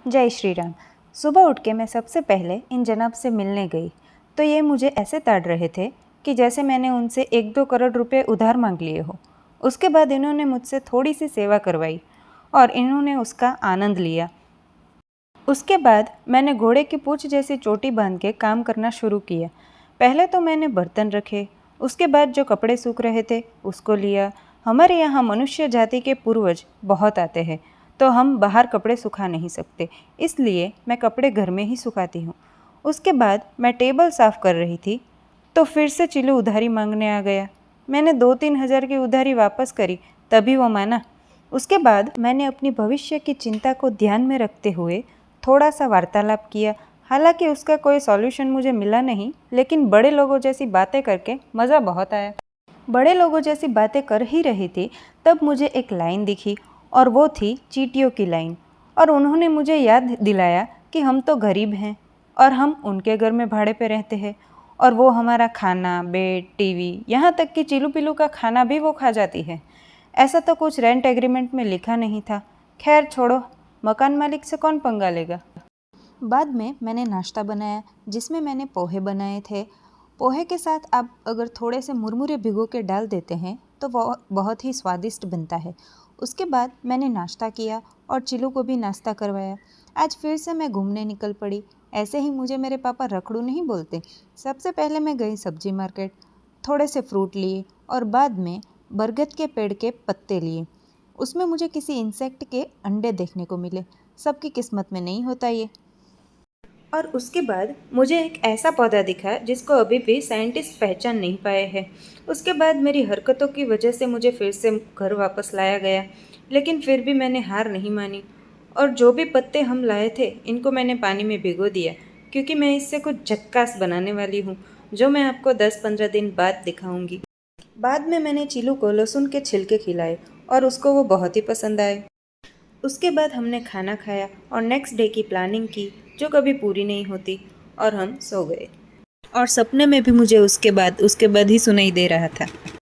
जय श्री राम। सुबह उठ के मैं सबसे पहले इन जनाब से मिलने गई तो ये मुझे ऐसे ताड़ रहे थे कि जैसे मैंने उनसे 1-2 करोड़ रुपए उधार मांग लिए हो। उसके बाद इन्होंने मुझसे थोड़ी सी सेवा करवाई और इन्होंने उसका आनंद लिया। उसके बाद मैंने घोड़े की पूंछ जैसी चोटी बांध के काम करना शुरू किया। पहले तो मैंने बर्तन रखे, उसके बाद जो कपड़े सूख रहे थे उसको लिया। हमारे यहाँ मनुष्य जाति के पूर्वज बहुत आते हैं तो हम बाहर कपड़े सुखा नहीं सकते, इसलिए मैं कपड़े घर में ही सुखाती हूँ। उसके बाद मैं टेबल साफ़ कर रही थी तो फिर से चिल्लू उधारी मांगने आ गया। मैंने 2-3 हज़ार की उधारी वापस करी, तभी वो माना। उसके बाद मैंने अपनी भविष्य की चिंता को ध्यान में रखते हुए थोड़ा सा वार्तालाप किया। हालांकि उसका कोई सॉल्यूशन मुझे मिला नहीं, लेकिन बड़े लोगों जैसी बातें करके मज़ा बहुत आया। बड़े लोगों जैसी बातें कर ही रही थी तब मुझे एक लाइन दिखी और वो थी चींटियों की लाइन। और उन्होंने मुझे याद दिलाया कि हम तो गरीब हैं और हम उनके घर में भाड़े पे रहते हैं और वो हमारा खाना, बेड, टीवी, यहाँ तक कि चिल्लू पिल्लू का खाना भी वो खा जाती है। ऐसा तो कुछ रेंट एग्रीमेंट में लिखा नहीं था। खैर छोड़ो, मकान मालिक से कौन पंगा लेगा। बाद में मैंने नाश्ता बनाया जिसमें मैंने पोहे बनाए थे। पोहे के साथ आप अगर थोड़े से मुरमुरे भिगो के डाल देते हैं तो वो बहुत ही स्वादिष्ट बनता है। उसके बाद मैंने नाश्ता किया और चिल्लू को भी नाश्ता करवाया। आज फिर से मैं घूमने निकल पड़ी। ऐसे ही मुझे मेरे पापा रखड़ू नहीं बोलते। सबसे पहले मैं गई सब्जी मार्केट, थोड़े से फ्रूट लिए और बाद में बरगद के पेड़ के पत्ते लिए। उसमें मुझे किसी इंसेक्ट के अंडे देखने को मिले। सबकी किस्मत में नहीं होता ये। और उसके बाद मुझे एक ऐसा पौधा दिखा जिसको अभी भी साइंटिस्ट पहचान नहीं पाए हैं। उसके बाद मेरी हरकतों की वजह से मुझे फिर से घर वापस लाया गया, लेकिन फिर भी मैंने हार नहीं मानी और जो भी पत्ते हम लाए थे इनको मैंने पानी में भिगो दिया, क्योंकि मैं इससे कुछ झक्कास बनाने वाली हूँ जो मैं आपको 10-15 दिन बाद दिखाऊंगी। बाद में मैंने चिल्लू को लहसुन के छिलके खिलाए और उसको वो बहुत ही पसंद आए। उसके बाद हमने खाना खाया और नेक्स्ट डे की प्लानिंग की जो कभी पूरी नहीं होती, और हम सो गए। और सपने में भी मुझे उसके बाद ही सुनाई दे रहा था।